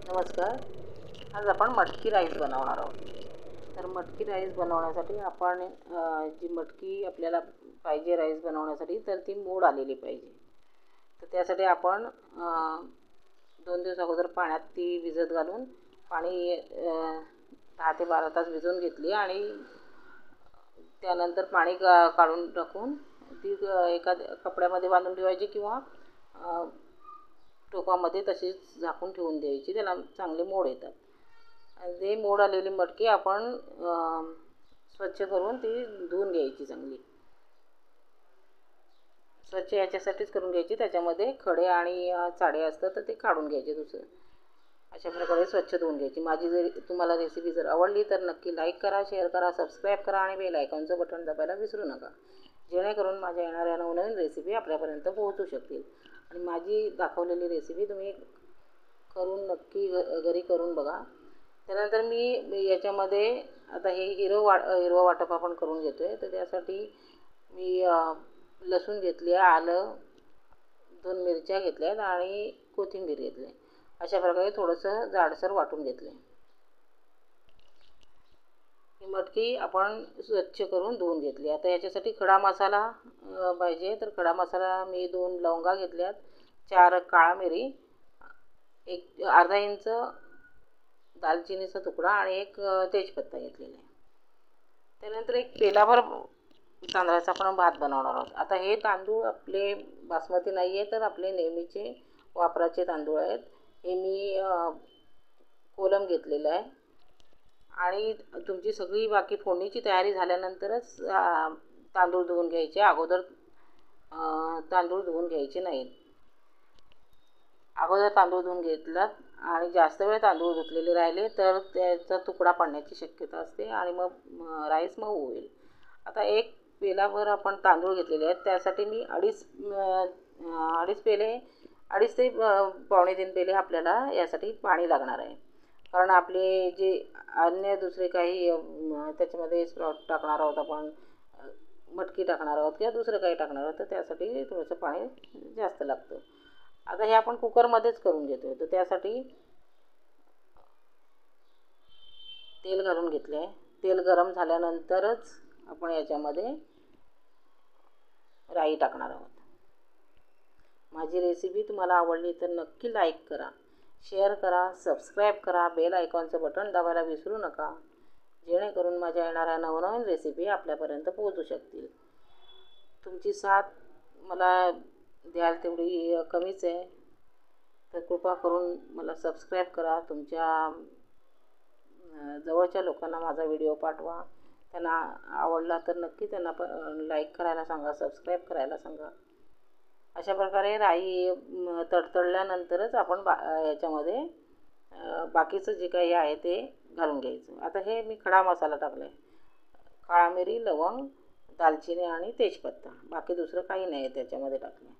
नमस्कार. आज आपण मटकी राईस बनवणार आहोत. तर मटकी राईस बनवण्यासाठी आपण जी मटकी आपल्याला पाहिजे राईस बनवण्यासाठी तर ती मोड आलेली पाहिजे. तर त्यासाठी आपण 2 दिवस अगोदर पाण्यात ती भिजत घालून पाणी 10 ते 12 तास भिजवून घेतली आणि त्यानंतर पाणी काढून टाकून ती एका कपड्यामध्ये बांधून ठेवायची किंवा टोपामध्ये तशीच झाकून ठेवून द्यायची. त्याला चांगले मोड येतात. आणि ते मोड आलेली मटकी आपण स्वच्छ करून ती धुवून घ्यायची. चांगली स्वच्छ याच्यासाठीच करून घ्यायची, त्याच्यामध्ये खडे आणि चाडे असतात तर ते काढून घ्यायचे. दुसरं अशा प्रकारे स्वच्छ धुवून घ्यायची. माझी जर तुम्हाला रेसिपी जर आवडली तर नक्की लाईक करा, शेअर करा, सबस्क्राईब करा आणि बेल आयकॉनचं बटन दाबायला विसरू नका, जेणेकरून माझ्या येणाऱ्या नवनवीन रेसिपी आपल्यापर्यंत पोहोचू शकतील. आणि माझी दाखवलेली रेसिपी तुम्ही करून नक्की घरी करून बघा. त्यानंतर मी याच्यामध्ये आता हे हिरवं वाटप आपण करून घेतो आहे. तर त्यासाठी मी लसूण घेतली आहे, आलं, 2 मिरच्या घेतल्या आहेत आणि कोथिंबीर घेतली आहे. अशा प्रकारे थोडंसं जाडसर वाटून घेतलं आहे. ही मटकी आपण स्वच्छ करून धुवून घेतली. आता याच्यासाठी खडा मसाला पाहिजे. तर खडा मसाला मी 2 लवंगा घेतल्यात, 4 काळा मिरी, एक अर्धा इंच दालचिनीचा तुकडा आणि एक तेजपत्ता घेतलेला आहे. त्यानंतर एक पेलाभर तांदळाचा आपण भात बनवणार आहोत. आता हे तांदूळ आपले बासमती नाही आहे, तर आपले नेहमीचे वापराचे तांदूळ आहेत. हे मी कोलम घेतलेलं आहे. आणि तुमची सगळी बाकी फोडणीची तयारी झाल्यानंतरच तांदूळ धुवून घ्यायचे. अगोदर तांदूळ धुवून घ्यायचे नाहीत. अगोदर तांदूळ धुवून घेतलात आणि जास्त वेळ तांदूळ धुतलेले राहिले तर त्याचा तुकडा पडण्याची शक्यता असते आणि मग राईस मऊ होईल. आता एक पेलाभर आपण तांदूळ घेतलेले आहेत, त्यासाठी मी अडीच ते पावणे 3 पेले आपल्याला यासाठी पाणी लागणार आहे. कारण आपले जे अन्य दुसरे काही त्याच्यामध्ये स्प्राउट टाकणार आहोत, आपण मटकी टाकणार आहोत किंवा दुसरं काही टाकणार आहोत, तर त्यासाठी थोडंसं पाणी जास्त लागतं. आता हे आपण कुकरमध्येच करून घेतो. तर त्यासाठी तेल घालून घेतलं आहे. तेल गरम झाल्यानंतरच आपण याच्यामध्ये राई टाकणार आहोत. माझी रेसिपी तुम्हाला आवडली तर नक्की लाईक करा, शेअर करा, सबस्क्राईब करा, बेल आयकॉनचं बटन दाबायला विसरू नका, जेणेकरून माझ्या येणाऱ्या नवनवीन रेसिपी आपल्यापर्यंत पोहोचू शकतील. तुमची साथ मला द्याल तेवढी कमीच आहे. तर कृपा करून मला सबस्क्राईब करा. तुमच्या जवळच्या लोकांना माझा व्हिडिओ पाठवा. त्यांना आवडला तर नक्की त्यांना लाईक करायला सांगा, सबस्क्राईब करायला सांगा. अशा प्रकारे राई तडतडल्यानंतरच आपण याच्यामध्ये बाकीचं जे काही आहे ते घालून घ्यायचं. आता हे मी खडा मसाला टाकला आहे, काळा मिरी, लवंग, दालचिनी आणि तेजपत्ता, बाकी दुसरं काही नाही आहे त्याच्यामध्ये टाकलं.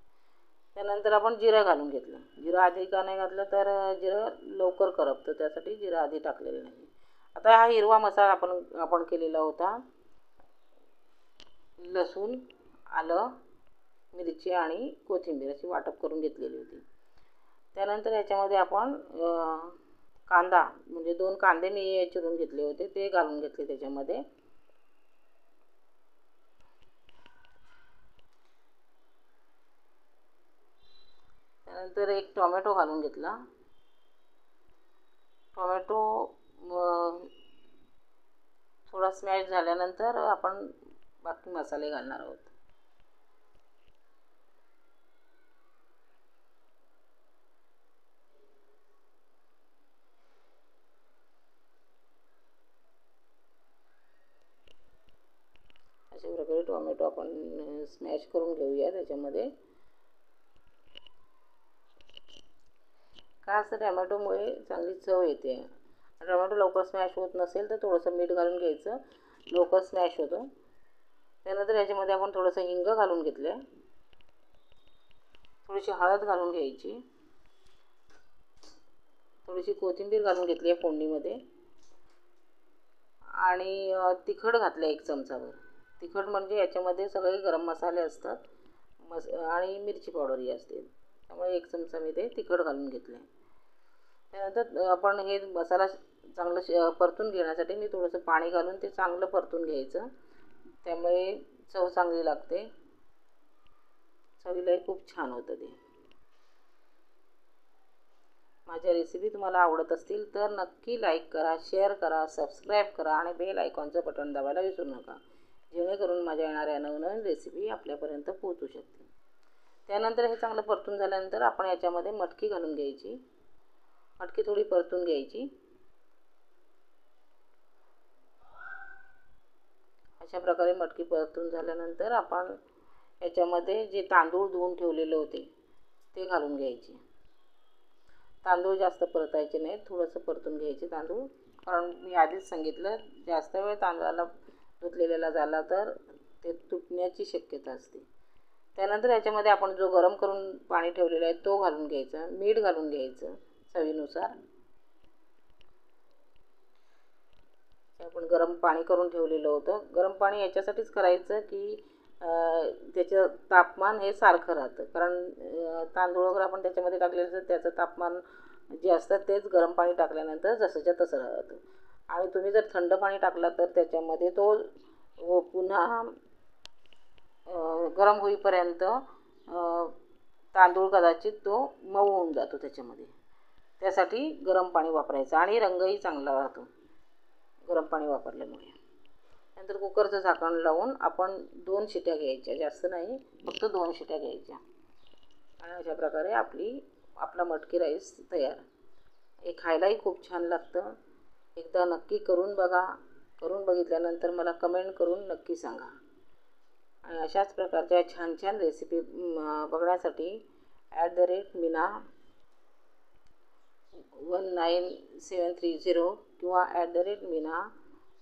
त्यानंतर आपण जिरं घालून घेतलं. जिरं आधी का नाही घातलं तर जिरं लवकर करपतं, त्यासाठी जिरं आधी टाकलेलं नाही. आता हा हिरवा मसाला आपण केलेला होता, लसूण, आलं, मिरची आणि कोथिंबीर अशी वाटप करून घेतलेली होती. त्यानंतर याच्यामध्ये आपण कांदा म्हणजे 2 कांदे मी चिरून घेतले होते ते घालून घेतले त्याच्यामध्ये. त्यानंतर एक टोमॅटो घालून घेतला. टोमॅटो थोडा स्मॅश झाल्यानंतर आपण बाकी मसाले घालणार आहोत. अशा प्रकारे टोमॅटो आपण स्मॅश करून घेऊया त्याच्यामध्ये. का असं टोमॅटोमुळे चांगली चव येते. टोमॅटो लवकर स्मॅश होत नसेल तर थोडंसं मीठ घालून घ्यायचं, लवकर स्मॅश होतो. त्यानंतर याच्यामध्ये आपण थोडंसं हिंग घालून घेतलं आहे, थोडीशी हळद घालून घ्यायची, थोडीशी कोथिंबीर घालून घेतली आहे फोडणीमध्ये आणि तिखट घातलं 1 चमचाभर. तिखट म्हणजे याच्यामध्ये सगळे गरम मसाले असतात आणि मिरची पावडरही असते, त्यामुळे 1 चमचा मी ते तिखट घालून घेतलं आहे. त्यानंतर आपण हे मसाला चांगलं परतून घेण्यासाठी मी थोडंसं पाणी घालून ते चांगलं परतून घ्यायचं. त्यामुळे चव चांगली लागते, चवीलाही खूप छान होतं ते. माझ्या रेसिपी तुम्हाला आवडत असतील तर नक्की लाईक करा, शेअर करा, सबस्क्राईब करा आणि बेल आयकॉनचं बटन दाबायला विसरू नका, जेणेकरून माझ्या येणाऱ्या नवनवीन रेसिपी आपल्यापर्यंत पोहोचू शकतील. त्यानंतर हे चांगलं परतून झाल्यानंतर आपण याच्यामध्ये मटकी घालून घ्यायची. मटकी थोडी परतून घ्यायची. अशा प्रकारे मटकी परतून झाल्यानंतर आपण याच्यामध्ये जे तांदूळ धुवून ठेवलेले होते ते घालून घ्यायचे. तांदूळ जास्त परतायचे नाहीत, थोडंसं परतून घ्यायचे तांदूळ, कारण मी आधीच सांगितलं जास्त वेळ तांदळाला धुतलेला झाला तर ते तुटण्याची शक्यता असते. त्यानंतर याच्यामध्ये आपण जो गरम करून पाणी ठेवलेलं आहे तो घालून घ्यायचा. मीठ घालून घ्यायचं चवीनुसार. आपण गरम पाणी करून ठेवलेलं होतं. गरम पाणी याच्यासाठीच करायचं की त्याचं तापमान हे सारखं राहतं, कारण तांदूळ वगैरे आपण त्याच्यामध्ये टाकलेलं तर त्याचं तापमान जे असतं तेच गरम पाणी टाकल्यानंतर जसंच्या तसं राहतं. आणि तुम्ही जर थंड पाणी टाकला तर त्याच्यामध्ये तो पुन्हा गरम होईपर्यंत तांदूळ कदाचित तो मऊ होऊन जातो त्याच्यामध्ये. त्यासाठी गरम पाणी वापरायचं आणि रंगही चांगला राहतो गरम पाणी वापरल्यामुळे. नंतर कुकरचं झाकण लावून आपण 2 शिट्या घ्यायच्या, जास्त नाही, फक्त 2 शिट्या घ्यायच्या. आणि अशा प्रकारे आपला मटकी राईस तयार. हे खायलाही खूप छान लागतं. एकदा नक्की करून बघा. करून बघितल्यानंतर मला कमेंट करून नक्की सांगा. आणि अशाच प्रकारच्या छान छान रेसिपी बघण्यासाठी @meena19730 किंवा @meena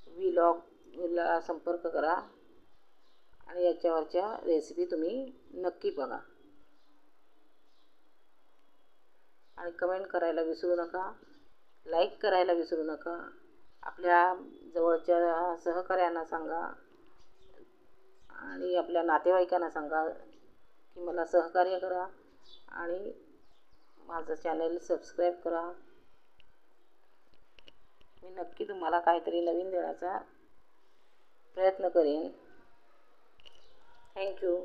vlogला संपर्क करा आणि याच्यावरच्या रेसिपी तुम्ही नक्की बघा आणि कमेंट करायला विसरू नका, लाईक करायला विसरू नका. आपल्या जवळच्या सहकाऱ्यांना सांगा आणि आपल्या नातेवाईकांना सांगा की मला सहकार्य करा आणि माझं चॅनल सबस्क्राईब करा. मी नक्की तुम्हाला काहीतरी नवीन देण्याचा प्रयत्न करेन. थँक्यू.